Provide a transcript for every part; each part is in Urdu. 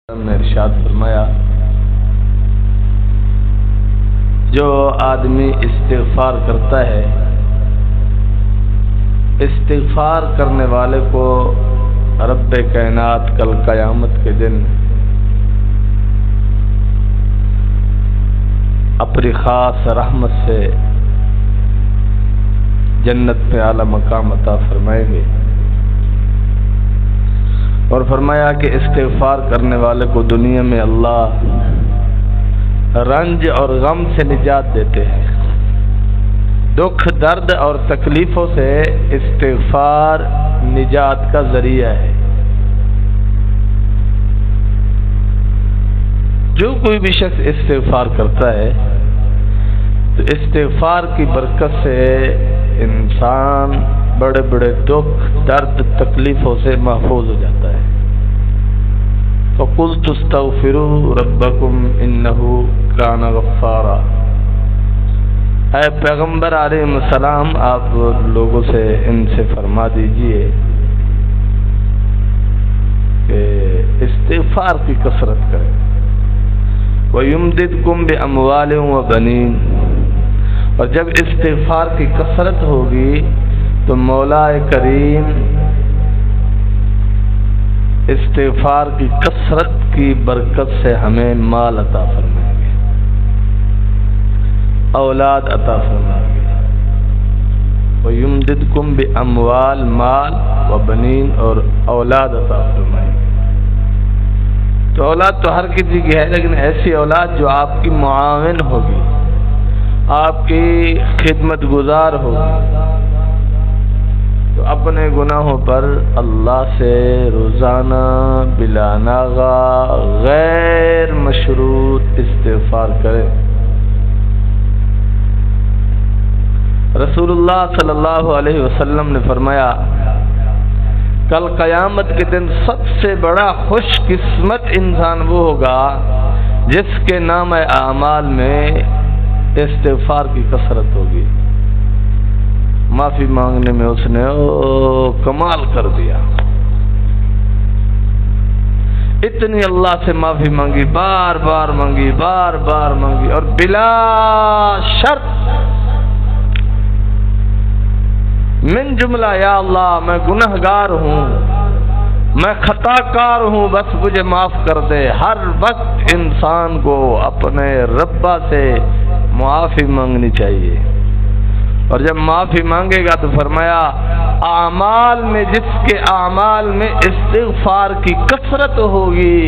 نے ارشاد فرمایا، جو آدمی استغفار کرتا ہے، استغفار کرنے والے کو رب کائنات کل قیامت کے دن اپنی خاص رحمت سے جنت میں اعلی مقام عطا فرمائیں گے۔ اور فرمایا کہ استغفار کرنے والے کو دنیا میں اللہ رنج اور غم سے نجات دیتے ہیں۔ دکھ، درد اور تکلیفوں سے استغفار نجات کا ذریعہ ہے۔ جو کوئی بھی شخص استغفار کرتا ہے تو استغفار کی برکت سے انسان بڑے بڑے دکھ، درد، تکلیفوں سے محفوظ ہو جاتا ہے۔ فَقُلْتُ اسْتَغْفِرُوا رَبَّكُمْ إِنَّهُ كَانَ غَفَّارًا۔ اے پیغمبر علیہ السلام، آپ لوگوں سے ان سے فرما دیجئے کہ استغفار کی کثرت کریں۔ وَيُمْدِدْكُمْ بِأَمْوَالٍ وَبَنِينَ، اور جب استغفار کی کثرت ہوگی تو مولا کریم استغفار کی کثرت کی برکت سے ہمیں مال عطا فرمائیں گے، اولاد عطا فرمائیں گے۔ وَيُمْدِدْكُمْ بِأَمْوَال، مال و بنین، اور اولاد عطا فرمائیں گے۔ تو اولاد تو ہر کسی کی ہے، لیکن ایسی اولاد جو آپ کی معاون ہوگی، آپ کی خدمت گزار ہوگی، تو اپنے گناہوں پر اللہ سے روزانہ بلا ناغہ غیر مشروط استغفار کرے۔ رسول اللہ صلی اللہ علیہ وسلم نے فرمایا، کل قیامت کے دن سب سے بڑا خوش قسمت انسان وہ ہوگا جس کے نام اعمال میں استغفار کی کثرت ہوگی۔ معافی مانگنے میں اس نے کمال کر دیا، اتنی اللہ سے معافی مانگی، بار بار مانگی، بار بار مانگی، اور بلا شرط من جملہ یا اللہ میں گنہگار ہوں، میں خطا کار ہوں، بس مجھے معاف کر دے۔ ہر وقت انسان کو اپنے ربا سے معافی مانگنی چاہیے، اور جب معافی مانگے گا تو فرمایا اعمال میں، جس کے اعمال میں استغفار کی کثرت ہوگی،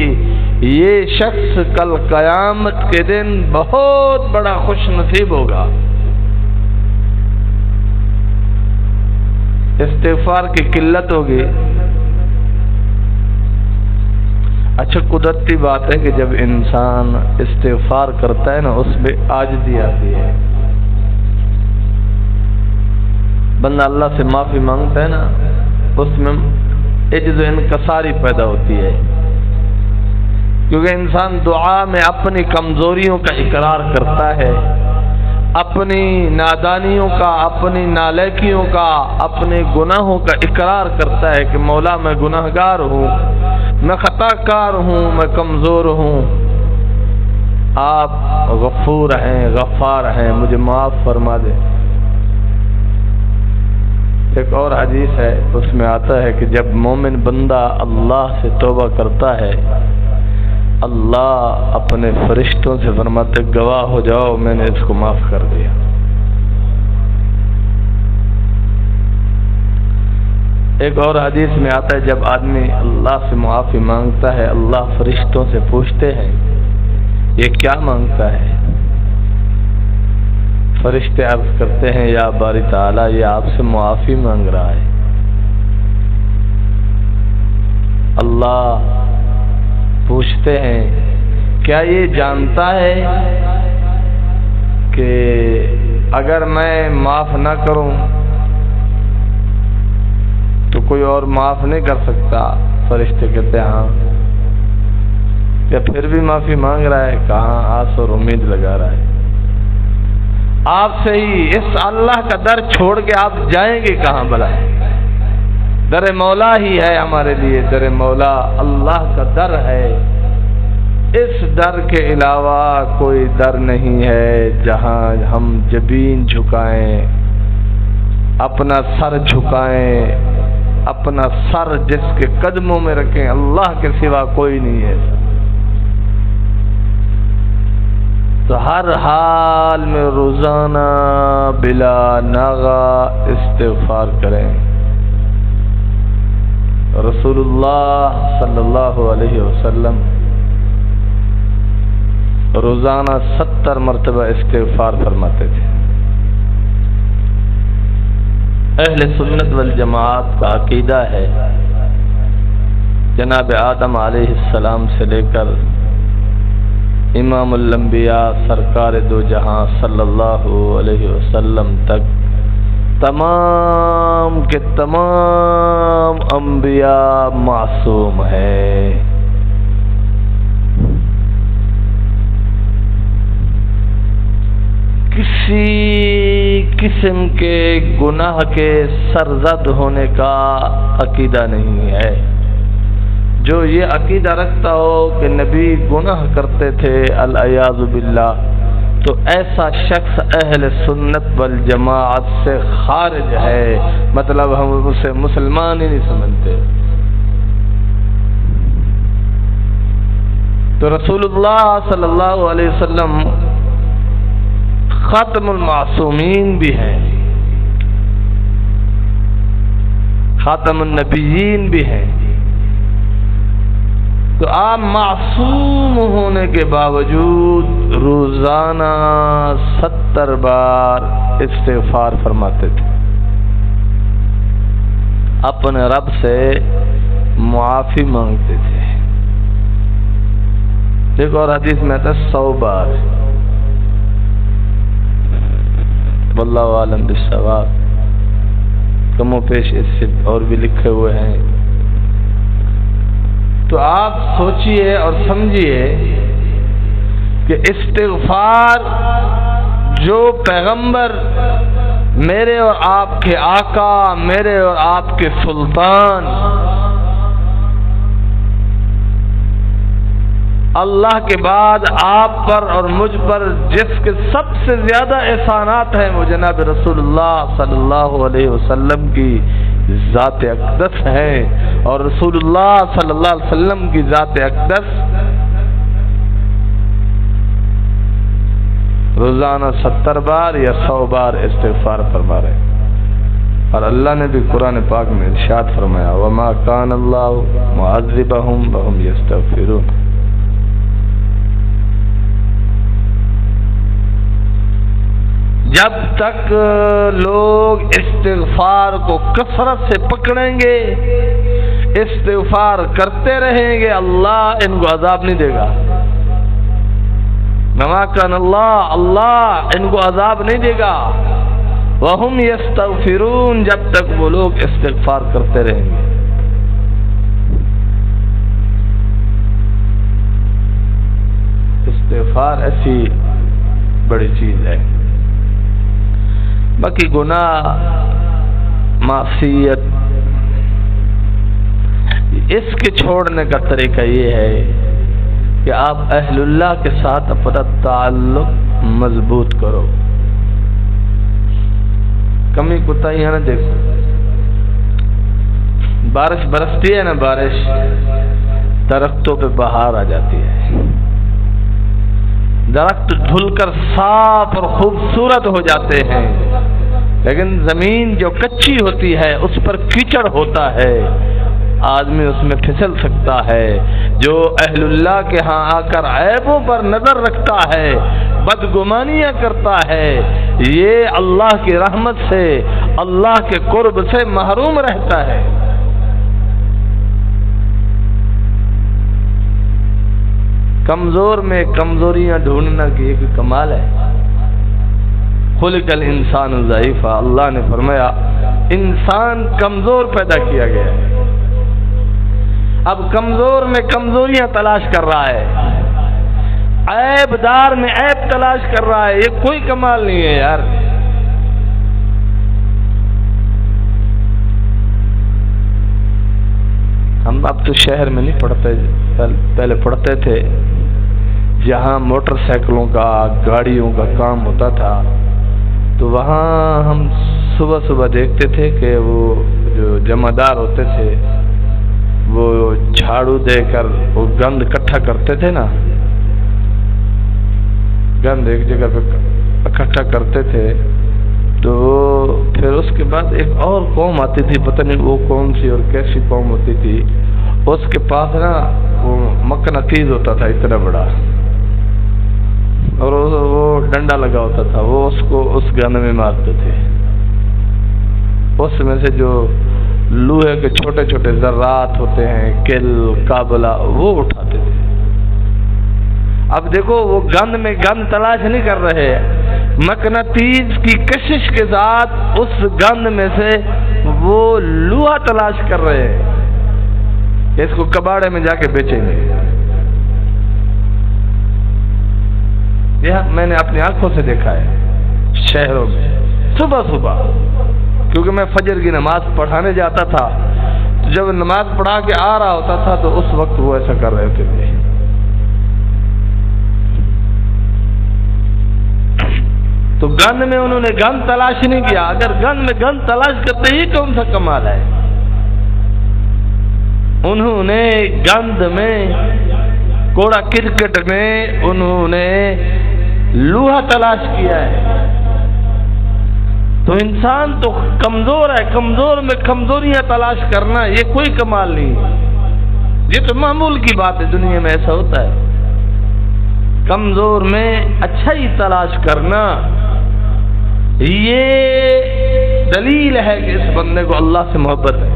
یہ شخص کل قیامت کے دن بہت بڑا خوش نصیب ہوگا۔ استغفار کی قلت ہوگی۔ اچھا، قدرتی بات ہے کہ جب انسان استغفار کرتا ہے نا، اس میں عاجزی آتی ہے۔ بندہ اللہ سے معافی مانگتا ہے نا، اس میں عجز و انکساری پیدا ہوتی ہے، کیونکہ انسان دعا میں اپنی کمزوریوں کا اقرار کرتا ہے، اپنی نادانیوں کا، اپنی نالائکیوں کا، اپنے گناہوں کا اقرار کرتا ہے کہ مولا میں گناہگار ہوں، میں خطا کار ہوں، میں کمزور ہوں، آپ غفور ہیں، غفار ہیں، مجھے معاف فرما دیں۔ ایک اور حدیث ہے، اس میں آتا ہے کہ جب مومن بندہ اللہ سے توبہ کرتا ہے، اللہ اپنے فرشتوں سے فرماتے گواہ ہو جاؤ میں نے اس کو معاف کر دیا۔ ایک اور حدیث میں آتا ہے جب آدمی اللہ سے معافی مانگتا ہے، اللہ فرشتوں سے پوچھتے ہیں یہ کیا مانگتا ہے؟ فرشتے عرض کرتے ہیں یا باری تعالیٰ، یہ آپ سے معافی مانگ رہا ہے۔ اللہ پوچھتے ہیں کیا یہ جانتا ہے کہ اگر میں معاف نہ کروں تو کوئی اور معاف نہیں کر سکتا؟ فرشتے کہتے ہیں ہاں۔ کیا پھر بھی معافی مانگ رہا ہے؟ کہاں، آس اور امید لگا رہا ہے۔ آپ سے ہی اس اللہ کا در چھوڑ کے آپ جائیں گے کہاں بھلا؟ در مولا ہی ہے ہمارے لیے، در مولا اللہ کا در ہے، اس در کے علاوہ کوئی در نہیں ہے جہاں ہم جبین جھکائیں، اپنا سر جھکائیں، اپنا سر جس کے قدموں میں رکھیں، اللہ کے سوا کوئی نہیں ہے۔ تو ہر حال میں روزانہ بلا ناغہ استغفار کریں۔ رسول اللہ صلی اللہ علیہ وسلم روزانہ 70 مرتبہ استغفار فرماتے تھے۔ اہل سنت والجماعت کا عقیدہ ہے جناب آدم علیہ السلام سے لے کر امام الانبیاء سرکار دو جہاں صلی اللہ علیہ وسلم تک تمام کے تمام انبیاء معصوم ہیں۔ کسی قسم کے گناہ کے سرزد ہونے کا عقیدہ نہیں ہے۔ جو یہ عقیدہ رکھتا ہو کہ نبی گناہ کرتے تھے العیاذ باللہ، تو ایسا شخص اہل سنت والجماعت سے خارج ہے، مطلب ہم اسے مسلمان ہی نہیں سمجھتے۔ تو رسول اللہ صلی اللہ علیہ وسلم خاتم المعصومین بھی ہیں، خاتم النبیین بھی ہیں، تو آپ معصوم ہونے کے باوجود روزانہ 70 بار استغفار فرماتے تھے، اپنے رب سے معافی مانگتے تھے۔ ایک اور حدیث میں آتا ہے 100 بار۔ واللہ عالم بالصواب، کم و پیش اس سے اور بھی لکھے ہوئے ہیں۔ تو آپ سوچئے اور سمجھئے کہ استغفار جو پیغمبر میرے اور آپ کے آقا، میرے اور آپ کے سلطان اللہ کے بعد آپ پر اور مجھ پر جس کے سب سے زیادہ احسانات ہیں وہ جناب رسول اللہ صلی اللہ علیہ وسلم کی ذات اقدس ہے، اور رسول اللہ صلی اللہ علیہ وسلم کی ذات اقدس روزانہ 70 بار یا 100 بار استغفار فرما رہے ہیں۔ اور اللہ نے بھی قرآن پاک میں ارشاد فرمایا وَمَا كَانَ اللَّهُ مُعَذِّبَهُمْ وَهُمْ يَسْتَغْفِرُونَ۔ جب تک لوگ استغفار کو کثرت سے پکڑیں گے، استغفار کرتے رہیں گے، اللہ ان کو عذاب نہیں دے گا۔ وَمَا كَانَ اللَّهُ، اللہ ان کو عذاب نہیں دے گا۔ وَهُمْ يَسْتَغْفِرُونَ، جب تک وہ لوگ استغفار کرتے رہیں گے۔ استغفار ایسی بڑی چیز ہے۔ باقی گناہ، معصیت، اس کے چھوڑنے کا طریقہ یہ ہے کہ آپ اہل اللہ کے ساتھ اپنا تعلق مضبوط کرو، کمی کوتاہیاں نہ دیکھو۔ بارش برستی ہے نا، بارش درختوں پہ بہار آ جاتی ہے، درخت دھل کر صاف اور خوبصورت ہو جاتے ہیں، لیکن زمین جو کچی ہوتی ہے اس پر کیچڑ ہوتا ہے، آدمی اس میں پھسل سکتا ہے۔ جو اہل اللہ کے ہاں آ کر عیبوں پر نظر رکھتا ہے، بدگمانیاں کرتا ہے، یہ اللہ کی رحمت سے، اللہ کے قرب سے محروم رہتا ہے۔ کمزور میں کمزوریاں ڈھونڈنا کی ایک کمال ہے۔ خلق الانسان ضعیفا، اللہ نے فرمایا انسان کمزور پیدا کیا گیا ہے۔ اب کمزور میں کمزوریاں تلاش کر رہا ہے، عیب دار میں عیب تلاش کر رہا ہے، یہ کوئی کمال نہیں ہے یار۔ ہم اب تو شہر میں نہیں پڑھتے، پہلے پڑھتے تھے جہاں موٹر سائیکلوں کا گاڑیوں کا کام ہوتا تھا تو وہاں ہم صبح صبح دیکھتے تھے کہ وہ جو جمعدار ہوتے تھے وہ جھاڑو دے کر وہ گند اکٹھا کرتے تھے نا، گند ایک جگہ پہ اکٹھا کرتے تھے، تو پھر اس کے بعد ایک اور قوم آتی تھی، پتہ نہیں وہ کون سی اور کیسی قوم ہوتی تھی، اس کے پاس نا وہ مقناطیس ہوتا تھا اتنا بڑا، اور وہ ڈنڈا لگا ہوتا تھا، وہ اس کو اس گند میں مارتے تھے، اس میں سے جو لوہے کے چھوٹے چھوٹے ذرات ہوتے ہیں، کل کابلا، وہ اٹھاتے تھے۔ اب دیکھو وہ گند میں گند تلاش نہیں کر رہے، مقناطیس کی کشش کے ساتھ اس گند میں سے وہ لوہا تلاش کر رہے ہیں، اس کو کباڑے میں جا کے بیچیں گے۔ یہ میں نے اپنی آنکھوں سے دیکھا ہے شہروں میں صبح صبح، کیونکہ میں فجر کی نماز پڑھانے جاتا تھا، تو جب نماز پڑھا کے آ رہا ہوتا تھا تو اس وقت وہ ایسا کر رہے ہوتے تھے۔ تو گند میں انہوں نے گند تلاش نہیں کیا، اگر گند میں گند تلاش کرتے ہی کون سا کمال ہے؟ انہوں نے گند میں، کوڑا کرکٹ میں انہوں نے لوہا تلاش کیا ہے۔ تو انسان تو کمزور ہے، کمزور میں کمزوریاں تلاش کرنا یہ کوئی کمال نہیں، یہ تو معمول کی بات ہے، دنیا میں ایسا ہوتا ہے۔ کمزور میں اچھائی تلاش کرنا یہ دلیل ہے کہ اس بندے کو اللہ سے محبت ہے۔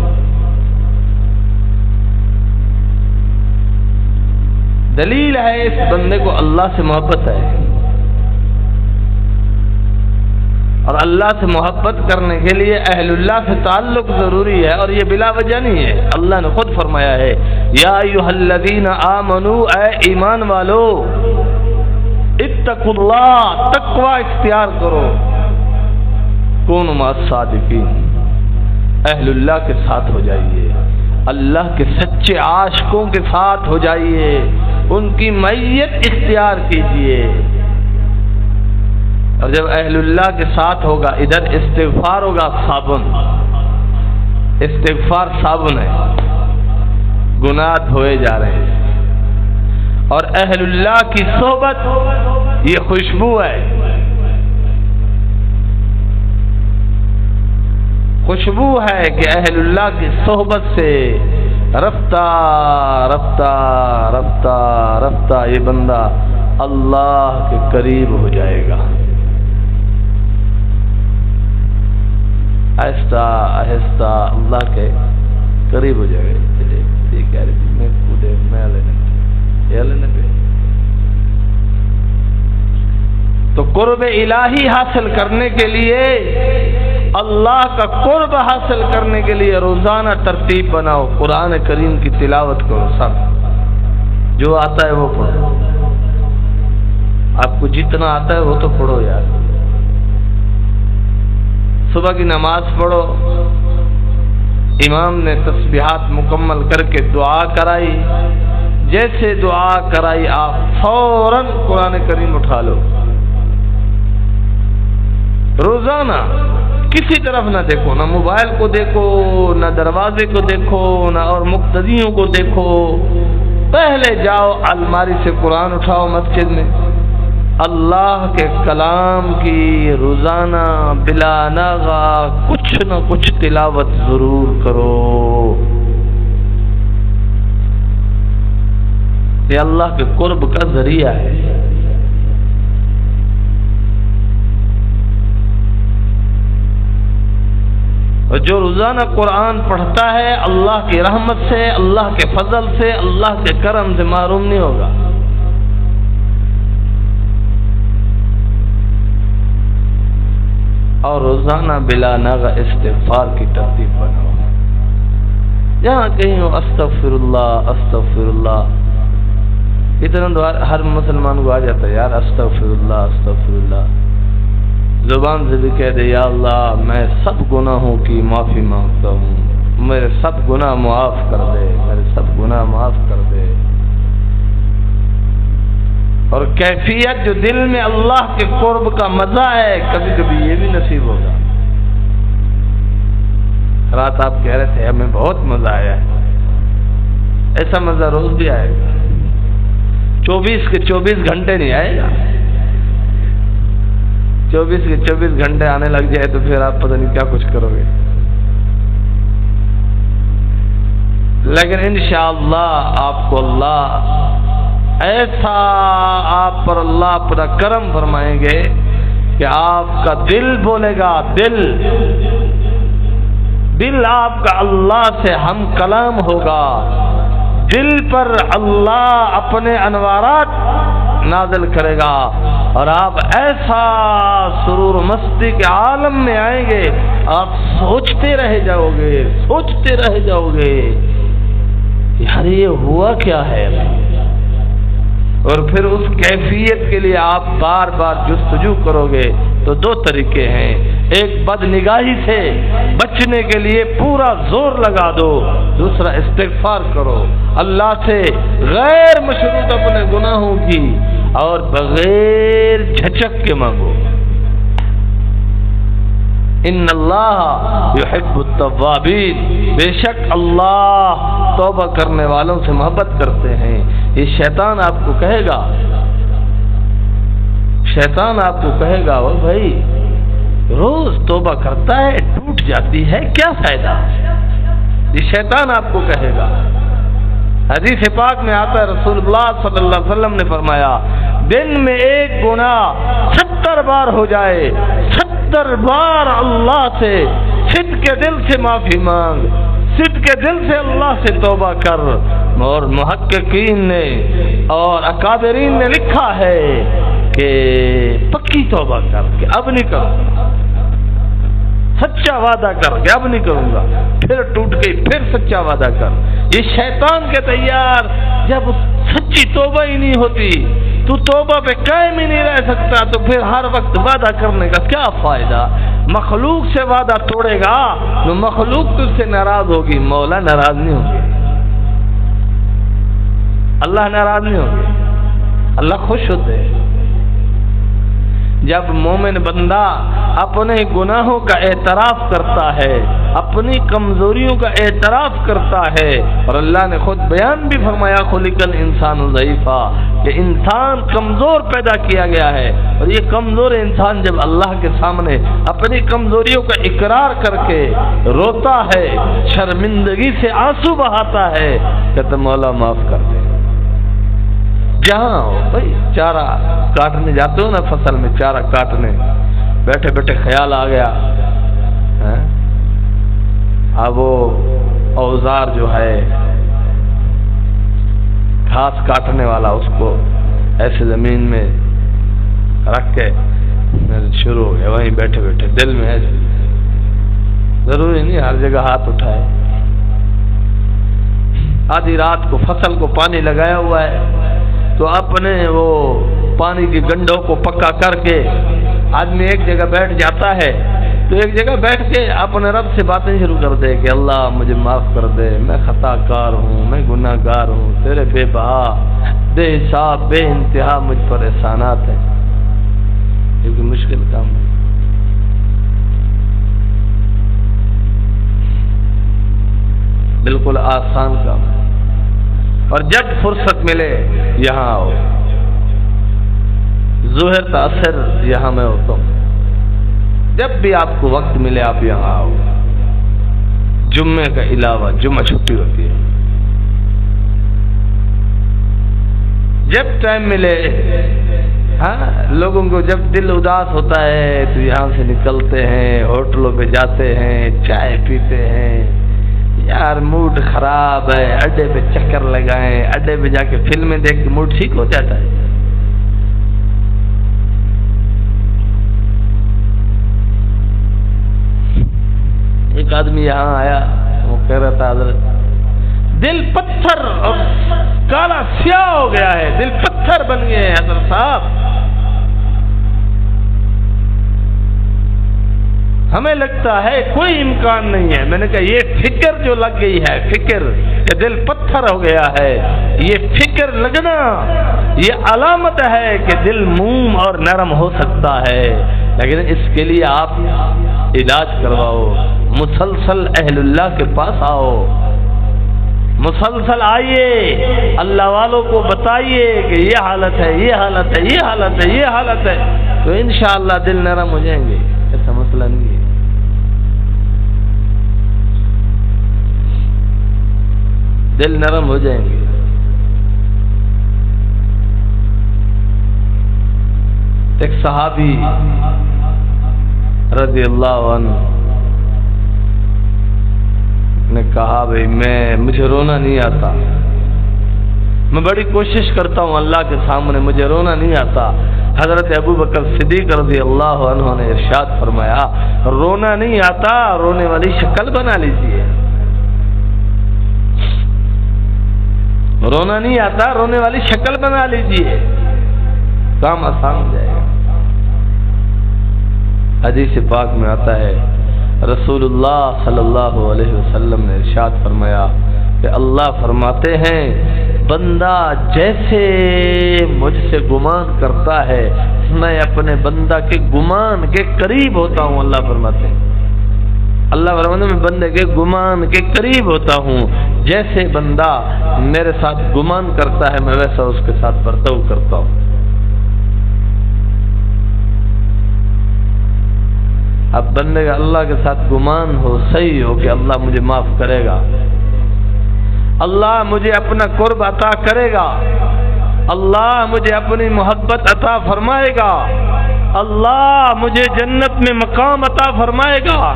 دلیل ہے اس بندے کو اللہ سے محبت ہے، اور اللہ سے محبت کرنے کے لیے اہل اللہ سے تعلق ضروری ہے، اور یہ بلا وجہ نہیں ہے۔ اللہ نے خود فرمایا ہے، یا ایھا الذین آمنوا، اے ایمان والو، اتقوا اللہ، تقوی اختیار کرو، کونوا مع الصادقین، اہل اللہ کے ساتھ ہو جائیے، اللہ کے سچے عاشقوں کے ساتھ ہو جائیے، ان کی معیت اختیار کیجیے۔ اور جب اہل اللہ کے ساتھ ہوگا، ادھر استغفار ہوگا، صابن، استغفار صابن ہے، گناہ دھوئے جا رہے ہیں، اور اہل اللہ کی صحبت یہ خوشبو ہے، خوشبو ہے کہ اہل اللہ کی صحبت سے رفتہ رفتہ رفتہ رفتہ یہ بندہ اللہ کے قریب ہو جائے گا، آہستہ آہستہ اللہ کے قریب ہو جائے گا۔ یہ کہہ رہی تھی میں کودے میں لینے پہ تو قرب الہی حاصل کرنے کے لیے، اللہ کا قرب حاصل کرنے کے لیے روزانہ ترتیب بناؤ، قرآن کریم کی تلاوت کرو، سب جو آتا ہے وہ پڑھو، آپ کو جتنا آتا ہے وہ تو پڑھو یار۔ صبح کی نماز پڑھو، امام نے تسبیحات مکمل کر کے دعا کرائی، جیسے دعا کرائی آپ فوراً قرآن کریم اٹھا لو، روزانہ کسی طرف نہ دیکھو، نہ موبائل کو دیکھو، نہ دروازے کو دیکھو، نہ اور مقتدیوں کو دیکھو، پہلے جاؤ الماری سے قرآن اٹھاؤ مسجد میں، اللہ کے کلام کی روزانہ بلا ناغہ کچھ نہ کچھ تلاوت ضرور کرو، یہ اللہ کے قرب کا ذریعہ ہے۔ اور جو روزانہ قرآن پڑھتا ہے اللہ کی رحمت سے، اللہ کے فضل سے، اللہ کے کرم سے محروم نہیں ہوگا۔ اور روزانہ بلا ناغہ استغفار کی ترتیب بناؤ، جہاں کہیں ہو استغفر اللہ استغفر اللہ، اتنا دعا ہر مسلمان کو آ جاتا ہے یار، استغفر اللہ استغفر اللہ، زبان سے بھی کہہ دے یا اللہ میں سب گناہوں کی معافی مانگتا ہوں، میرے سب گناہ معاف کر دے، میرے سب گناہ معاف کر دے۔ اور اور کیفیت جو دل میں اللہ کے قرب کا مزہ ہے، کبھی کبھی یہ بھی نصیب ہوگا۔ رات آپ کہہ رہے تھے ہمیں بہت مزہ آیا ہے، ایسا مزہ روز بھی آئے گا، 24 کے 24 گھنٹے نہیں آئے گا۔ 24 کے 24 گھنٹے آنے لگ جائے تو پھر آپ پتہ نہیں کیا کچھ کرو گے، لیکن انشاءاللہ آپ کو اللہ ایسا آپ پر اللہ اپنا کرم فرمائیں گے کہ آپ کا دل بولے گا، دل آپ کا اللہ سے ہم کلام ہوگا، دل پر اللہ اپنے انوارات نازل کرے گا اور آپ ایسا سرور و مستی کے عالم میں آئیں گے، آپ سوچتے رہ جاؤ گے یار یہ ہوا کیا ہے، اور پھر اس کیفیت کے لیے آپ بار بار جستجو کرو گے۔ تو دو طریقے ہیں، ایک بد نگاہی سے بچنے کے لیے پورا زور لگا دو، دوسرا استغفار کرو، اللہ سے غیر مشروط اپنے گناہوں کی اور بغیر جھچک کے مانگو۔ ان اللہ یحب التوابین، بے شک اللہ توبہ کرنے والوں سے محبت کرتے ہیں۔ یہ شیطان آپ کو کہے گا وہ بھائی روز توبہ کرتا ہے ٹوٹ جاتی ہے، کیا فائدہ؟ یہ شیطان آپ کو کہے گا۔ حدیث پاک میں آتا ہے، رسول اللہ صلی اللہ علیہ وسلم نے فرمایا دن میں ایک گناہ 70 بار ہو جائے، 70 بار اللہ سے صدق کے دل سے معافی مانگ، صدق کے دل سے اللہ سے توبہ کر۔ اور محققین نے اور اکابرین نے لکھا ہے کہ پکی توبہ کر کہ اب نہیں کروں گا، سچا وعدہ کر کہ اب نہیں کروں گا، پھر ٹوٹ گئی، پھر سچا وعدہ کر۔ یہ شیطان کے تیار، جب سچی توبہ ہی نہیں ہوتی، تو توبہ پہ قائم ہی نہیں رہ سکتا، تو پھر ہر وقت وعدہ کرنے کا کیا فائدہ؟ مخلوق سے وعدہ توڑے گا تو مخلوق تجھ سے ناراض ہوگی، مولا ناراض نہیں ہوگی، اللہ ناراض نہیں ہوگی، اللہ خوش ہوتے ہیں۔ جب مومن بندہ اپنے گناہوں کا اعتراف کرتا ہے، اپنی کمزوریوں کا اعتراف کرتا ہے، اور اللہ نے خود بیان بھی فرمایا خلق الانسان ضعیفا، کہ انسان کمزور پیدا کیا گیا ہے، اور یہ کمزور انسان جب اللہ کے سامنے اپنی کمزوریوں کا اقرار کر کے روتا ہے، شرمندگی سے آنسو بہاتا ہے، کہتا مولا معاف کر دے۔ جہاں ہو بھائی، چارہ کاٹنے جاتے ہو نا، فصل میں چارہ کاٹنے، بیٹھے بیٹھے خیال آ گیا، اب وہ اوزار جو ہے گھاس کاٹنے والا، اس کو ایسے زمین میں رکھ کے شروع ہو گیا، وہیں بیٹھے بیٹھے دل میں ایسے، ضروری نہیں ہر جگہ ہاتھ اٹھائے۔ آدھی رات کو فصل کو پانی لگایا ہوا ہے، تو اپنے وہ پانی کی گنڈوں کو پکا کر کے آدمی ایک جگہ بیٹھ جاتا ہے، تو ایک جگہ بیٹھ کے اپنے رب سے باتیں شروع کر دے کہ اللہ مجھے معاف کر دے، میں خطا کار ہوں، میں گناہ گار ہوں، تیرے بے بہا بے حساب بے انتہا مجھ پر احسانات ہیں۔ یہ کوئی مشکل کام ہے؟ بالکل آسان کام ہے۔ اور جب فرصت ملے یہاں آؤ، ظہر تاثر یہاں میں ہوتا ہوں، جب بھی آپ کو وقت ملے آپ یہاں آؤ، جمعے کا علاوہ، جمعہ چھٹی ہوتی ہے، جب ٹائم ملے۔ ہاں، لوگوں کو جب دل اداس ہوتا ہے تو یہاں سے نکلتے ہیں، ہوٹلوں پہ جاتے ہیں، چائے پیتے ہیں، یار موڈ خراب ہے، اڈے پہ چکر لگائیں، اڈے پہ جا کے فلمیں دیکھ کے موڈ ٹھیک ہو جاتا ہے۔ ایک آدمی یہاں آیا، وہ کہہ رہا تھا حضرت دل پتھر اور کالا سیاہ ہو گیا ہے، دل پتھر بن گئے ہیں حضرت صاحب، ہمیں لگتا ہے کوئی امکان نہیں ہے. میں نے کہا یہ فکر جو لگ گئی ہے، فکر کہ دل پتھر ہو گیا ہے، یہ فکر لگنا یہ علامت ہے کہ دل موم اور نرم ہو سکتا ہے. لیکن اس کے لیے آپ علاج کرواؤ، مسلسل اہل اللہ کے پاس آؤ، مسلسل آئیے، اللہ والوں کو بتائیے کہ یہ حالت ہے، یہ حالت ہے، یہ حالت ہے، یہ حالت ہے، تو انشاءاللہ دل نرم ہو جائیں گے. ایسا مسئلہ نہیں ہے. دل نرم ہو جائیں گے. ایک صحابی رضی اللہ عنہ نے کہا بھئی مجھے رونا نہیں آتا، میں بڑی کوشش کرتا ہوں اللہ کے سامنے، مجھے رونا نہیں آتا. حضرت ابو بکر صدیق رضی اللہ عنہ نے ارشاد فرمایا رونا نہیں آتا، رونے والی شکل بنا لیجئے. رونا نہیں آتا، رونے والی شکل بنا لیجئے، کام آسان ہو جائے گا. حدیث پاک میں آتا ہے رسول اللہ صلی اللہ علیہ وسلم نے ارشاد فرمایا کہ اللہ فرماتے ہیں بندہ جیسے مجھ سے گمان کرتا ہے میں اپنے بندہ کے گمان کے قریب ہوتا ہوں. اللہ فرماتے ہیں میں بندے کے گمان کے قریب ہوتا ہوں. جیسے بندہ میرے ساتھ گمان کرتا ہے میں ویسا اس کے ساتھ برتاؤ کرتا ہوں. اب بندے کا اللہ کے ساتھ گمان ہو، صحیح ہو کہ اللہ مجھے معاف کرے گا، اللہ مجھے اپنا قرب عطا کرے گا، اللہ مجھے اپنی محبت عطا فرمائے گا، اللہ مجھے جنت میں مقام عطا فرمائے گا،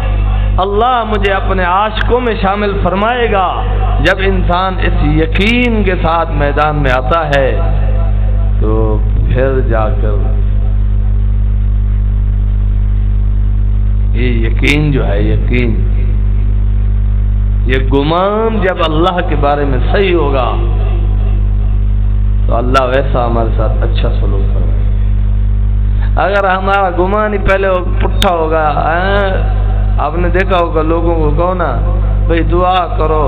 اللہ مجھے اپنے عاشقوں میں شامل فرمائے گا. جب انسان اس یقین کے ساتھ میدان میں آتا ہے تو پھر جا کر یہ یقین جو ہے، یقین یہ گمان جب اللہ کے بارے میں صحیح ہوگا تو اللہ ویسا ہمارے ساتھ اچھا سلوک کرے. اگر ہمارا گمان ہی پہلے پٹھا ہوگا، آپ نے دیکھا ہوگا لوگوں کو کہو نا بھئی دعا کرو،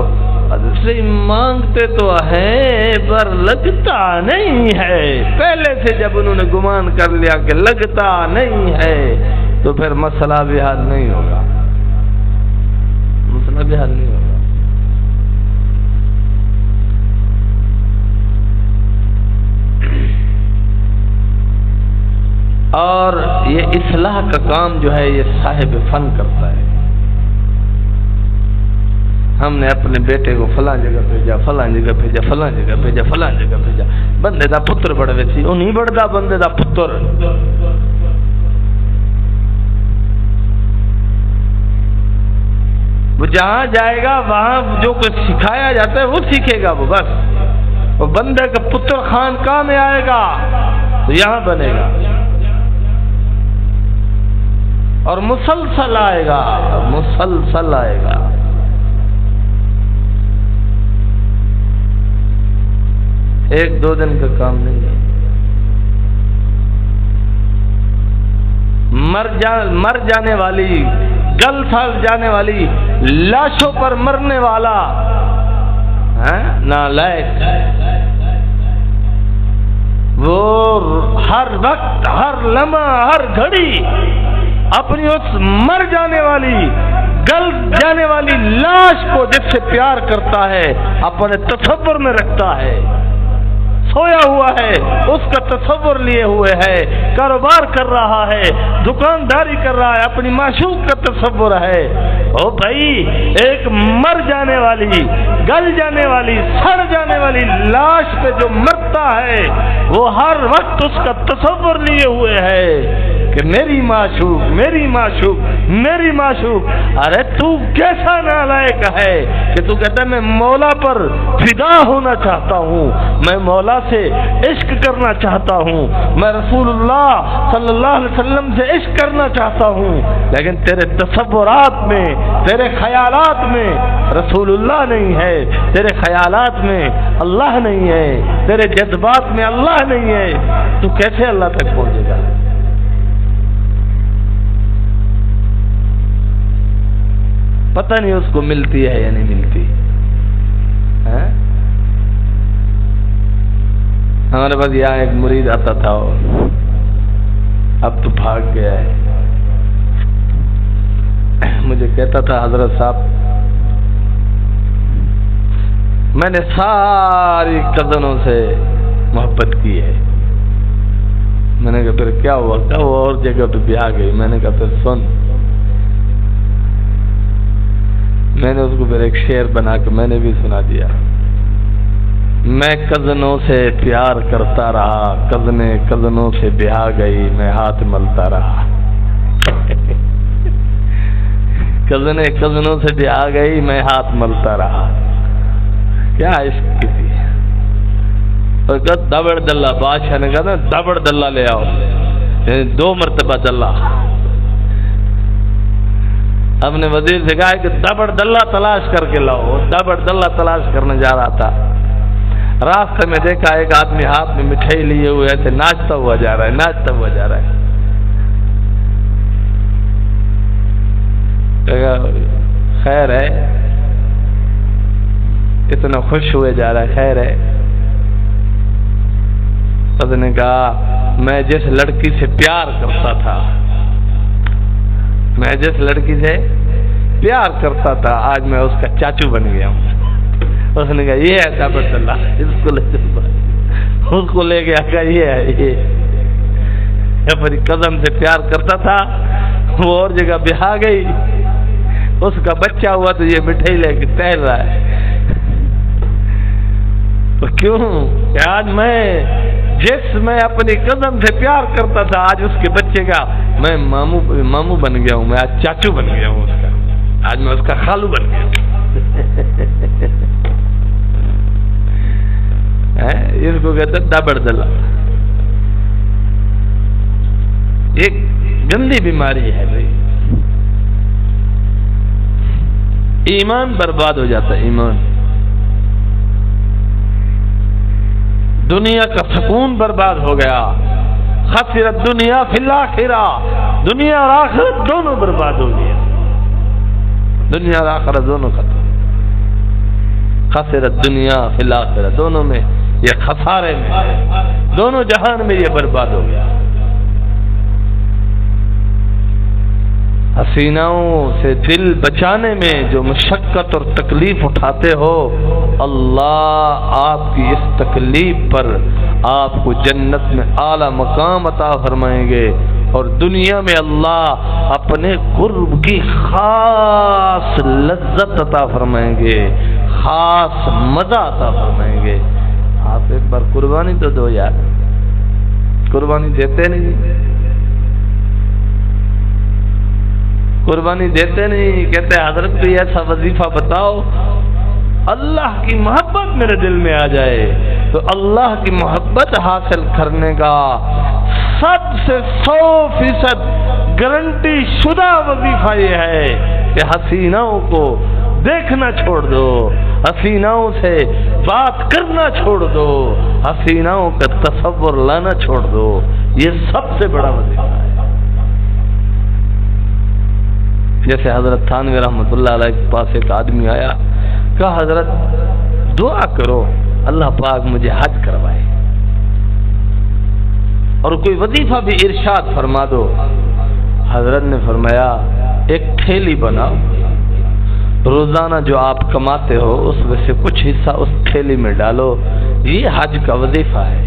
صحیح مانگتے تو ہیں پر لگتا نہیں ہے. پہلے سے جب انہوں نے گمان کر لیا کہ لگتا نہیں ہے تو پھر مسئلہ بھی حل نہیں ہوگا، مسئلہ بھی حل نہیں ہوگا. اور یہ اصلاح کا کام جو ہے یہ صاحب فن کرتا ہے. ہم نے اپنے بیٹے کو فلاں جگہ بھیجا، فلاں جگہ بھیجا، فلاں جگہ بھیجا، فلاں جگہ بھیجا، بندے دا پتر بڑھوے سی، وہ نہیں بڑھتا بندے دا پتر. وہ جہاں جائے گا وہاں جو کچھ سکھایا جاتا ہے وہ سیکھے گا. وہ بس وہ بندے کا پتر خانقاہ میں آئے گا تو یہاں بنے گا اور مسلسل آئے گا، مسلسل آئے گا. ایک دو دن کا کام نہیں ہے. مر جانے والی، گل تھل جانے والی لاشوں پر مرنے والا نالائق، وہ ہر وقت، ہر لمحہ، ہر گھڑی اپنی اس مر جانے والی، گل جانے والی لاش کو جس سے پیار کرتا ہے اپنے تصور میں رکھتا ہے، سویا ہوا ہے، اس کا تصور لیے ہوئے ہے، کاروبار کر رہا ہے، دکانداری کر رہا ہے، اپنی معشوق کا تصور ہے. او بھائی ایک مر جانے والی، گل جانے والی، سڑ جانے والی لاش پہ جو مرتا ہے وہ ہر وقت اس کا تصور لیے ہوئے ہے کہ میری معشوق، میری معشوق، میری معشوق. ارے تو کیسا نالائق ہے کہ تو کہتا ہے میں مولا پر فدا ہونا چاہتا ہوں، میں مولا سے عشق کرنا چاہتا ہوں، میں رسول اللہ صلی اللہ علیہ وسلم سے عشق کرنا چاہتا ہوں، لیکن تیرے تصورات میں، تیرے خیالات میں رسول اللہ نہیں ہے، تیرے خیالات میں اللہ نہیں ہے، تیرے جذبات میں اللہ نہیں ہے، تو کیسے اللہ تک پہنچے گا؟ پتہ نہیں اس کو ملتی ہے یا نہیں ملتی. ہمارے پاس یہاں ایک مرید آتا تھا، اب تو بھاگ گیا ہے. مجھے کہتا تھا حضرت صاحب میں نے ساری کزنوں سے محبت کی ہے. میں نے کہا پھر کیا ہوا؟ کہ وہ اور جگہ پہ بھی آ گئی. میں نے کہا پھر سن. میں نے اس کو پھر ایک شعر بنا کے میں نے بھی سنا دیا. میں کزنوں سے پیار کرتا رہا، کزنیں کزنوں سے بہا گئی، میں ہاتھ ملتا رہا. کزنیں کزنوں سے بہا گئی، میں ہاتھ ملتا رہا. کیا عشق کی تھی. دبڑ دلہ، بادشاہ نے کہا نا دبڑ دلہ لے آؤ، 2 مرتبہ دلہ. اپنے وزیر سے کہا کہ دبڑ دلہ تلاش کر کے لاؤ. دبڑ دلہ تلاش کرنے جا رہا تھا، راستے میں دیکھا ایک آدمی ہاتھ میں مٹھائی لیے ہوئے ایسے ناچتا ہوا جا رہا ہے، ناچتا ہوا جا رہا ہے. خیر ہے، اتنا خوش ہوئے جا رہا ہے، خیر ہے. اس نے کہا میں جس لڑکی سے پیار کرتا تھا، میں جس لڑکی سے پیار کرتا تھا، آج میں اس کا چاچو بن گیا ہوں. اس نے کہا یہ ہے دبڑ دلہ، اس کو لے گیا. کہا یہ ہے، یہ اپنی کزن سے پیار کرتا تھا، وہ اور جگہ بہا گئی، اس کا بچہ ہوا تو یہ مٹھائی لے کے ٹہل رہا ہے. کیوں کہ آج میں اپنی کزن سے پیار کرتا تھا، آج اس کے بچے کا میں ماموں بن گیا ہوں، میں آج چاچو بن گیا ہوں اس کا، آج میں اس کا خالو بن گیا ہوں. اس کو کہتے دبڑ دلہ. ایک گندی بیماری ہے بھائی. ایمان برباد ہو جاتا ہے. ایمان، دنیا کا سکون برباد ہو گیا. خسرت دنیا فی الاخرہ، دنیا اور آخرت دونوں برباد ہو گیا. دنیا اور آخرت دونوں ختم. خسرت دنیا فی الاخرہ، دونوں میں یہ خسارے میں، دونوں جہان میں یہ برباد ہو گیا. حسیناؤں سے دل بچانے میں جو مشقت اور تکلیف اٹھاتے ہو، اللہ آپ کی اس تکلیف پر آپ کو جنت میں اعلیٰ مقام عطا فرمائیں گے، اور دنیا میں اللہ اپنے قرب کی خاص لذت عطا فرمائیں گے، خاص مزہ عطا فرمائیں گے. آپ ایک بار قربانی تو دو یار. قربانی دیتے نہیں، قربانی دیتے نہیں. کہتے حضرت کوئی ایسا وظیفہ بتاؤ اللہ کی محبت میرے دل میں آ جائے. تو اللہ کی محبت حاصل کرنے کا 100% گارنٹی شدہ وظیفہ یہ ہے کہ حسیناؤں کو دیکھنا چھوڑ دو، حسیناؤں سے بات کرنا چھوڑ دو، حسیناؤں کا تصور لانا چھوڑ دو. یہ سب سے بڑا وظیفہ ہے. جیسے حضرت تھانوی رحمۃ اللہ علیہ کے پاس ایک آدمی آیا، کہا حضرت دعا کرو اللہ پاک مجھے حج کروائے، اور کوئی وظیفہ بھی ارشاد فرما دو. حضرت نے فرمایا ایک تھیلی بناؤ، روزانہ جو آپ کماتے ہو اس میں سے کچھ حصہ اس تھیلی میں ڈالو، یہ حج کا وظیفہ ہے.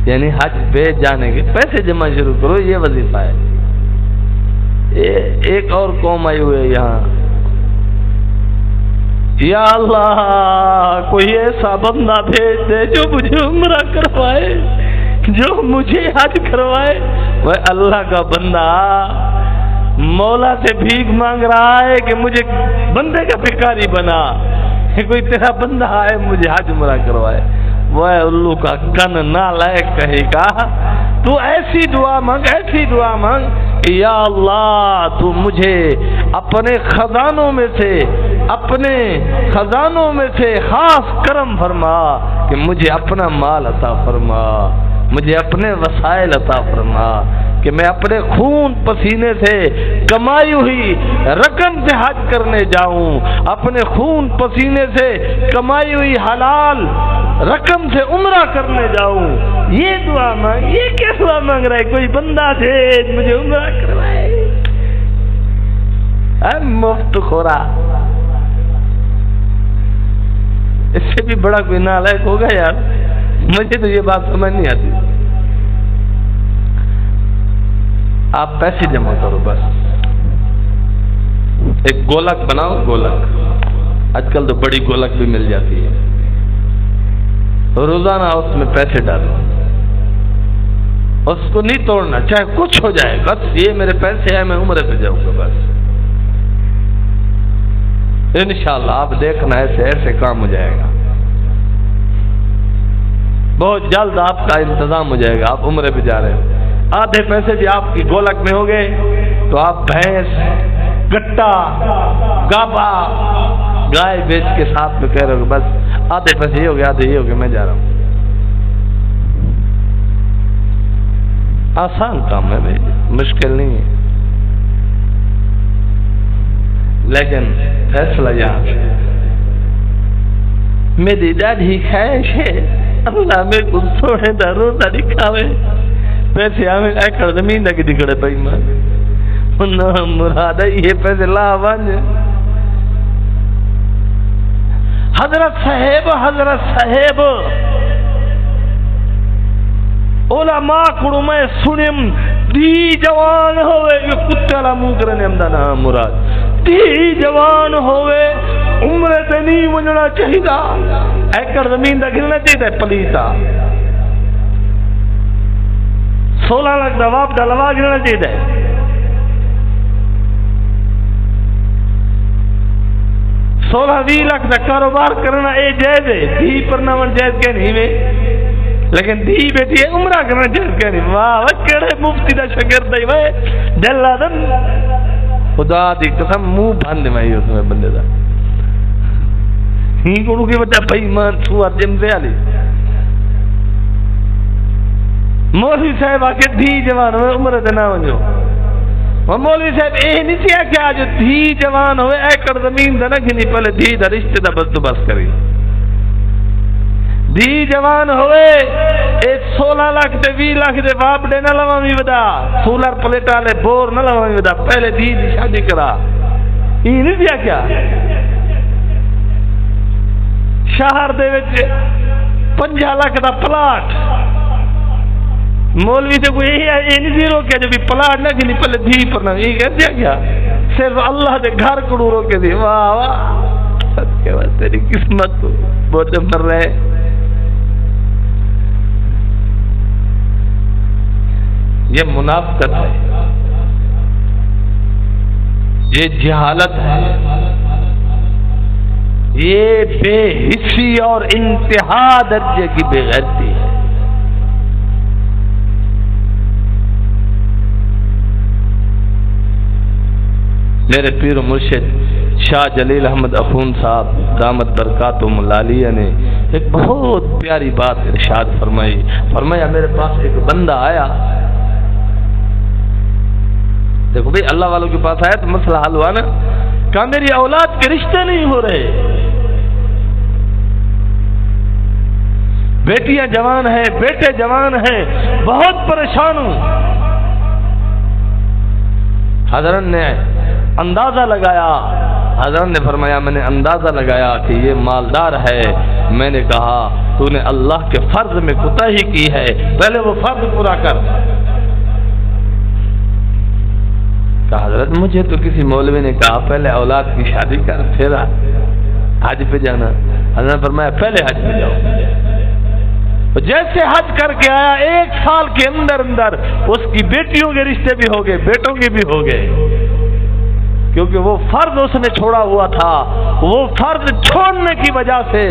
یعنی حج پہ جانے کے پیسے جمع شروع کرو، یہ وظیفہ ہے. ایک اور قوم آئی ہوئے یہاں، یا اللہ کوئی ایسا بندہ بھیج دے جو مجھے عمرہ کروائے، جو مجھے حج کروائے. وہ اللہ کا بندہ مولا سے بھیک مانگ رہا ہے کہ مجھے بندے کا بھکاری بنا، کوئی تیرا بندہ آئے مجھے حج عمرہ کروائے. وہ الو کا کن نالائق کہے گا تو ایسی دعا مانگ، ایسی دعا مانگ کہ یا اللہ تو مجھے اپنے خزانوں میں سے خاص کرم فرما کہ مجھے اپنا مال عطا فرما، مجھے اپنے وسائل عطا فرما کہ میں اپنے خون پسینے سے کمائی ہوئی رقم سے حج کرنے جاؤں، اپنے خون پسینے سے کمائی ہوئی حلال رقم سے عمرہ کرنے جاؤں، یہ دعا مانگ، یہ کیا دعا مانگ رہا ہے؟ کوئی بندہ تھے مجھے عمرہ کروائے، مفت خورا۔ اس سے بھی بڑا کوئی نالائق ہوگا یار؟ مجھے تو یہ بات سمجھ نہیں آتی۔ آپ پیسے جمع کرو، بس ایک گولک بناؤ، گولک، آج کل تو بڑی گولک بھی مل جاتی ہے، روزانہ اس میں پیسے ڈالو، اس کو نہیں توڑنا، چاہے کچھ ہو جائے، بس یہ میرے پیسے ہیں، میں عمرے پہ جاؤں گا، بس انشاءاللہ آپ دیکھنا ایسے ایسے کام ہو جائے گا، بہت جلد آپ کا انتظام ہو جائے گا۔ آپ عمرے پہ جا رہے ہو، آدھے پیسے بھی آپ کی گولک میں ہو گئے تو آپ بھینس، گٹا، گابا، گائے بیچ کے ساتھ میں کہہ رہے ہو کہ بس آدھے پیسے یہ ہو گئے، آدھے یہ ہو گئے، میں جا رہا ہوں۔ آسان کام ہے بھائی، مشکل نہیں ہے، لیکن فیصلہ یہاں سے میری ڈاڈھی خواہش ہے اللہ میں کو سوڑے دا روزہ دکھاوے، پیسے ہمیں ایکڑ زمین دا کی دکھڑے پائی ماں انہا مراد ہے یہ پیسے لا وانج۔ حضرت صاحب علماء کڑو میں سنیم دی جوان ہوئے، یہ کتے علا منہ کرنے امدانا مراد، دی جوان ہوئے عمرے تنی ونجنا چاہیدہ، ایکڑ زمین دا گرنا چاہیدہ پلیتا، 16 لاکھ دا واپ دا لوا گرنا چاہیدہ، 16-20 لاکھ دا کاروبار کرنا اے جائز ہے، دی پر نامن جائز کے نہیں میں، لیکن دی بیٹی ہے عمرہ کرنا جائز کے نہیں۔ واہ وکڑے مفتی دا شکر دائی وائے جلہ دن خدا دی قسم منہ باندھے میں اس میں بندے دا ہی کڑو کے بچہ بھائی مان سوار جم سے آلی مولوی صاحب آکے دھی جوان ہوئے عمرہ دینا ونجو، اور مولوی صاحب اے نہیں سیا کہ آج دھی جوان ہوئے ایکڑ زمین دا نگنی پہلے دھی دا رشتے دا بندوبست کری، دھی جوان ہوئے 16 لاکھ تے 20 لاکھ دے باپ دے نہ لوامی ودا، سولر پلیٹا لے بور نہ لوامی ودا، پہلے دھی دی شادی کرا، یہ نہیں دیا کیا؟ شہر دے وچ 50 لاکھ دا پلاٹ، مولوی سے کوئی یہ نہیں دی روکیا جو بھی پلاٹ نہ گنی پہلے دھی پر نہ، یہ کہہ دیا کیا؟ صرف اللہ دے گھر کڑو روکے دی، واہ واہ صدقے واہ تیری قسمت کو بہت مر رہے۔ یہ منافقت ہے، یہ جہالت ہے، یہ بے حسی اور انتہا درجے کی بے غیرتی ہے۔ میرے پیر و مرشد شاہ جلیل احمد اخون صاحب دامت برکاتہم العالیہ نے ایک بہت پیاری بات ارشاد فرمائی، فرمایا میرے پاس ایک بندہ آیا، دیکھو بھئی اللہ والوں کے پاس آیا تو مسئلہ حل ہوا نا، کہا میری اولاد کے رشتے نہیں ہو رہے، بیٹیاں جوان ہیں، بیٹے جوان ہیں، بہت پریشان ہوں۔ حضرت نے اندازہ لگایا، حضرت نے فرمایا میں نے اندازہ لگایا کہ یہ مالدار ہے، میں نے کہا تو نے اللہ کے فرض میں کوتاہی کی ہے، پہلے وہ فرض پورا کر۔ کہا حضرت مجھے تو کسی مولوی نے کہا پہلے اولاد کی شادی کر پھر حج پہ جانا، حضرت نے فرمایا پہلے حج پہ جاؤ۔ جیسے حج کر کے آیا 1 سال کے اندر اندر اس کی بیٹیوں کے رشتے بھی ہو گئے، بیٹوں کے بھی ہو گئے، کیونکہ وہ فرض اس نے چھوڑا ہوا تھا، وہ فرض چھوڑنے کی وجہ سے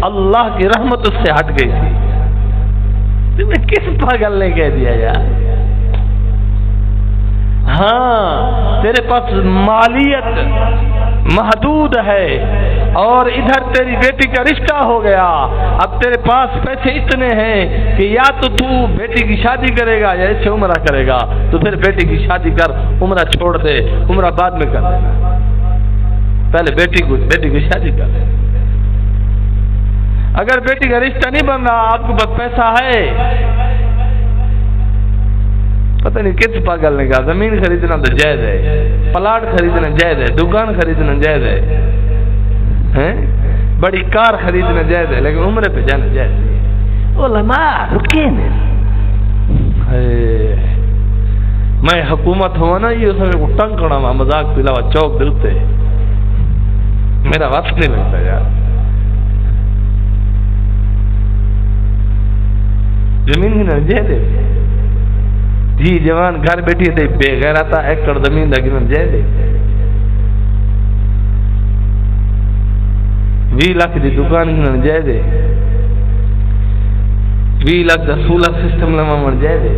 اللہ کی رحمت اس سے ہٹ گئی تھی۔ تمہیں کس پاگل نے کہہ دیا یار؟ ہاں تیرے پاس مالیت محدود ہے اور ادھر تیری بیٹی کا رشتہ ہو گیا، اب تیرے پاس پیسے اتنے ہیں کہ یا تو بیٹی کی شادی کرے گا یا اسے عمرہ کرے گا، تو پھر بیٹی کی شادی کر، عمرہ چھوڑ دے، عمرہ بعد میں کر دینا، پہلے بیٹی کی شادی کر دے۔ اگر بیٹی کا رشتہ نہیں بن رہا، آپ کے پاس پیسہ ہے، پتہ نہیں کس پاگل نے کہا زمین خریدنا تو جائز ہے، پلاٹ خریدنا جائز ہے، دکان خریدنا جائز ہے، بڑی کار خریدنا جائز ہے، لیکن عمرے پہ جانا جائز نہیں۔ علماء رکے نہیں، میں حکومت ہوا نا یہ سب کو ٹنگ کرنا مذاق پلاوا چوک دلتے، میرا وقت نہیں لگتا یار۔ زمین ہی نہ جائز ہے، جی جوان گھر بیٹھی تھے بے غیرتا ایکڑ زمین لگی نہ جائے دے، 20 لاکھ دی دکان ہی نہ جائے دے، 20 لاکھ دا سولر سسٹم لما من جائے دے،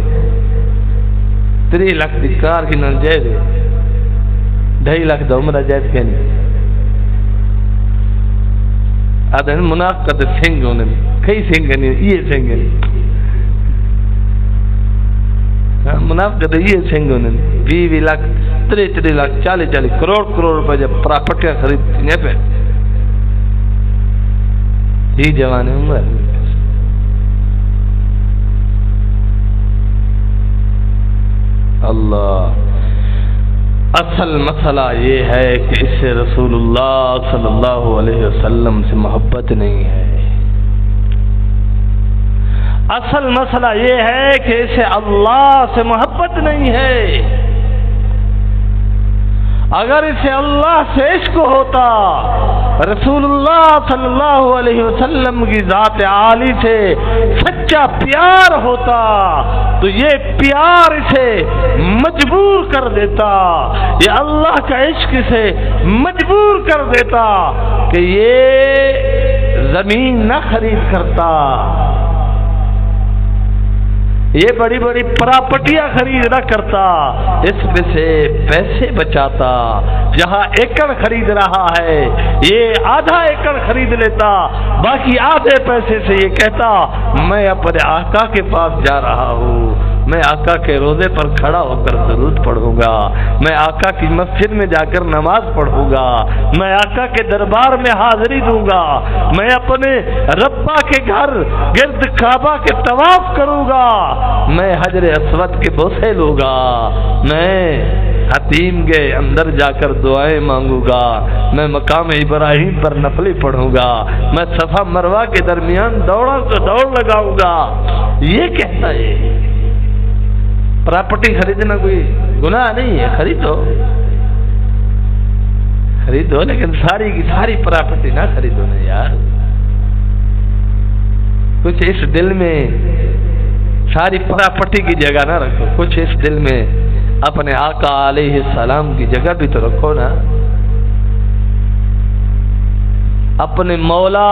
3 لاکھ دی کار ہی نہ جائے دے، 2.5 لاکھ دا عمرہ جائز کے نہیں آدھے منافقت سنگ ہونے میں کئی سنگ نہیں، یہ سنگ نہیں منافقت یہ سنگ ہونے 20 لاکھ 3 لاکھ 40 کروڑ روپے جب پراپرٹیاں خریدتی ہیں پہ یہ جوان عمر۔ اللہ اصل مسئلہ یہ ہے کہ اس سے رسول اللہ صلی اللہ علیہ وسلم سے محبت نہیں ہے، اصل مسئلہ یہ ہے کہ اسے اللہ سے محبت نہیں ہے۔ اگر اسے اللہ سے عشق ہوتا، رسول اللہ صلی اللہ علیہ وسلم کی ذات عالی سے سچا پیار ہوتا تو یہ پیار اسے مجبور کر دیتا، یہ اللہ کا عشق اسے مجبور کر دیتا کہ یہ زمین نہ خرید کرتا، یہ بڑی بڑی پراپرٹیاں خرید نہ کرتا، اس میں سے پیسے بچاتا، جہاں ایکڑ خرید رہا ہے یہ آدھا ایکڑ خرید لیتا، باقی آدھے پیسے سے یہ کہتا میں اپنے آقا کے پاس جا رہا ہوں، میں آقا کے روضے پر کھڑا ہو کر درود پڑھوں گا، میں آقا کی مسجد میں جا کر نماز پڑھوں گا، میں آقا کے دربار میں حاضری دوں گا، میں اپنے ربا کے گھر گرد کعبہ کے طواف کروں گا، میں حجر اسود کے بوسے لوں گا، میں حتیم کے اندر جا کر دعائیں مانگوں گا، میں مقام ابراہیم پر نفلی پڑھوں گا، میں صفا مروہ کے درمیان دوڑ لگاؤں گا، یہ کہتا ہے۔ پراپرٹی خریدنا کوئی گناہ نہیں ہے، خریدو لیکن ساری کی ساری پراپرٹی نہ خریدو نا یار، کچھ اس دل میں ساری پراپرٹی کی جگہ نہ رکھو، کچھ اس دل میں اپنے آقا علیہ السلام کی جگہ بھی تو رکھو نا، اپنے مولا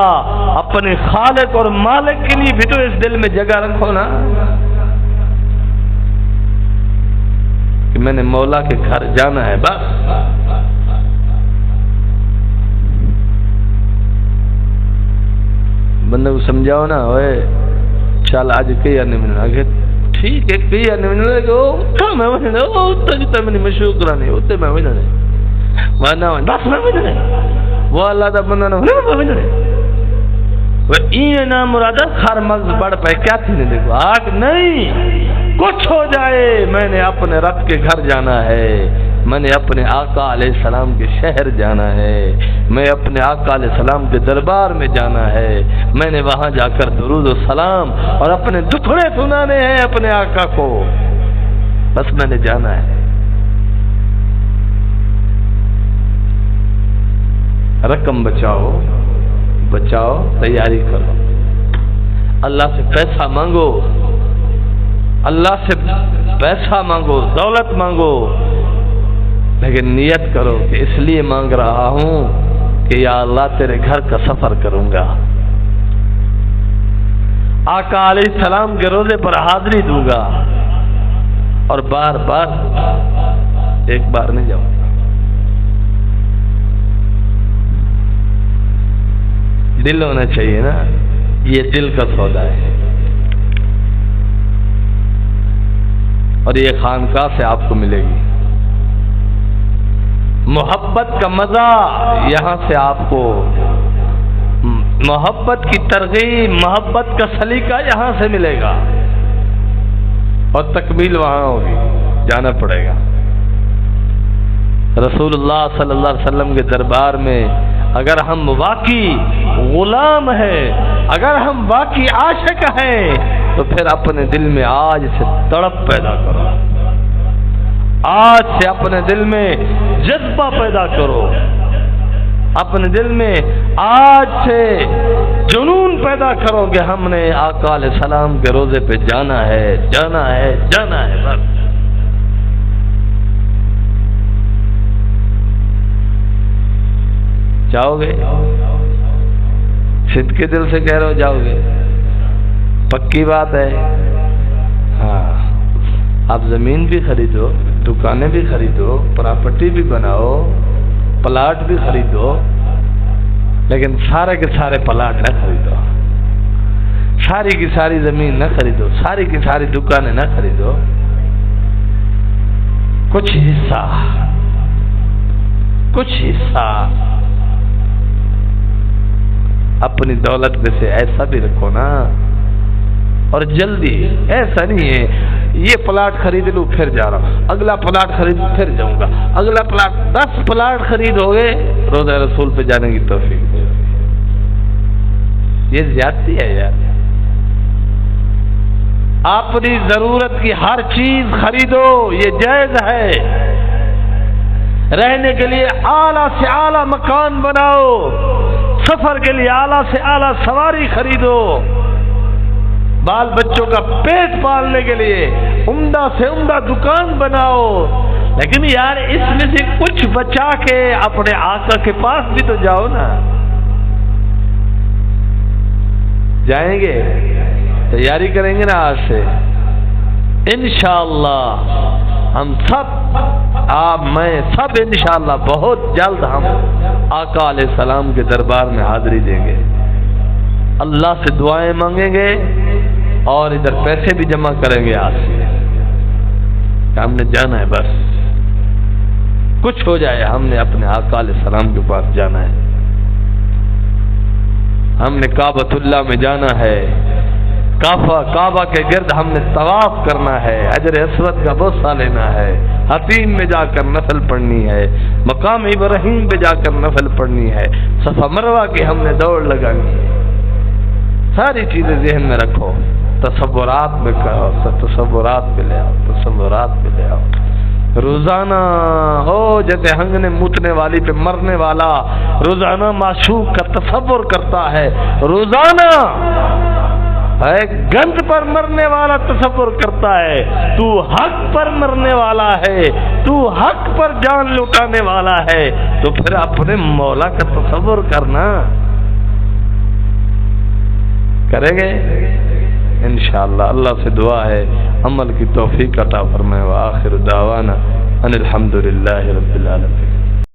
اپنے خالق اور مالک کے لیے بھی تو اس دل میں جگہ رکھو نا کہ میں نے مولا کے گھر جانا ہے، بس بندے کو سمجھاؤ نا، اوے چل آج کئی آنے ملنا، آگے ٹھیک ہے کئی آنے ملنا لگے اوہ میں ملنا، اوہ تجھتا میں نے مشہور کرانے ہوتے میں ملنا مانا بس میں ملنا وہ اللہ دا بندہ نا میں ملنا وہ این نام مرادہ خار مغز بڑھ پہ کیا تھی نے دیکھو آگ نہیں، کچھ ہو جائے میں نے اپنے رب کے گھر جانا ہے، میں نے اپنے آقا علیہ السلام کے شہر جانا ہے، میں اپنے آقا علیہ السلام کے دربار میں جانا ہے، میں نے وہاں جا کر درود و سلام اور اپنے دکھڑے سنانے ہیں اپنے آقا کو، بس میں نے جانا ہے۔ رقم بچاؤ تیاری کرو، اللہ سے پیسہ مانگو، اللہ سے پیسہ مانگو، دولت مانگو، لیکن نیت کرو کہ اس لیے مانگ رہا ہوں کہ یا اللہ تیرے گھر کا سفر کروں گا، آقا علیہ السلام کے روضے پر حاضری دوں گا، اور بار بار ایک بار نہیں جاؤں گا. دل ہونا چاہیے نا، یہ دل کا سودا ہے. اور یہ خانقاہ سے آپ کو ملے گی. محبت کا مزہ یہاں سے آپ کو، محبت کی ترغیب، محبت کا سلیقہ یہاں سے ملے گا، اور تکمیل وہاں ہوگی، جانا پڑے گا. رسول اللہ صلی اللہ علیہ وسلم کے دربار میں اگر ہم واقعی غلام ہیں، اگر ہم واقعی عاشق ہیں، تو پھر اپنے دل میں آج سے تڑپ پیدا کرو، آج سے اپنے دل میں جذبہ پیدا کرو، اپنے دل میں آج سے جنون پیدا کرو کہ ہم نے آقا علیہ السلام کے روزے پہ جانا ہے، جانا ہے، جانا ہے. بس جاؤ گے؟ صدقے دل سے کہہ رہے ہو جاؤ گے؟ پکی بات ہے. ہاں، آپ زمین بھی خریدو، دکانیں بھی خریدو، پراپرٹی بھی بناؤ، پلاٹ بھی خریدو، لیکن سارے کے سارے پلاٹ نہ خریدو، ساری کی ساری زمین نہ خریدو، ساری کی ساری دکانیں نہ خریدو. کچھ حصہ اپنی دولت میں سے ایسا بھی رکھو نا. اور جلدی ایسا نہیں ہے یہ پلاٹ خرید لوں پھر جا رہا ہوں، اگلا پلاٹ خرید لوں پھر جاؤں گا، اگلا پلاٹ 10 پلاٹ خرید ہوگے روضہ رسول پہ جانے کی توفیق. یہ زیادتی ہے یار. اپنی ضرورت کی ہر چیز خریدو، یہ جائز ہے. رہنے کے لیے اعلیٰ سے اعلیٰ مکان بناؤ، سفر کے لیے اعلیٰ سے اعلیٰ سواری خریدو، بال بچوں کا پیٹ پالنے کے لیے عمدہ سے عمدہ دکان بناؤ، لیکن یار اس میں سے کچھ بچا کے اپنے آقا کے پاس بھی تو جاؤ نا. جائیں گے؟ تیاری کریں گے نا آج سے انشاءاللہ. ہم سب، آپ، میں سب انشاءاللہ بہت جلد ہم آقا علیہ السلام کے دربار میں حاضری دیں گے، اللہ سے دعائیں مانگیں گے، اور ادھر پیسے بھی جمع کریں گے آج سے کہ ہم نے جانا ہے. بس کچھ ہو جائے، ہم نے اپنے آقا علیہ السلام کے پاس جانا ہے، ہم نے کعبۃ اللہ میں جانا ہے، کعبہ کے گرد ہم نے طواف کرنا ہے، حجر اسود کا بوسہ لینا ہے، حتیم میں جا کر نفل پڑھنی ہے، مقام ابراہیم پہ جا کر نفل پڑھنی ہے، صفا مروہ کی ہم نے دوڑ لگانی ہے. ساری چیزیں ذہن میں رکھو، تصورات میں کرو، تصورات پہ لے آؤ، تصورات پہ لے آؤ. روزانہ جیسے ہنگنے موتنے والی پہ مرنے والا روزانہ معشوق کا تصور کرتا ہے، روزانہ گند پر مرنے والا تصور کرتا ہے. تو حق پر مرنے والا ہے، تو حق پر جان لٹانے والا ہے، تو پھر اپنے مولا کا تصور کرنا. کریں گے انشاءاللہ. اللہ سے دعا ہے عمل کی توفیق عطا فرمائے. وآخر دعوانا ان الحمدللہ رب العالمین.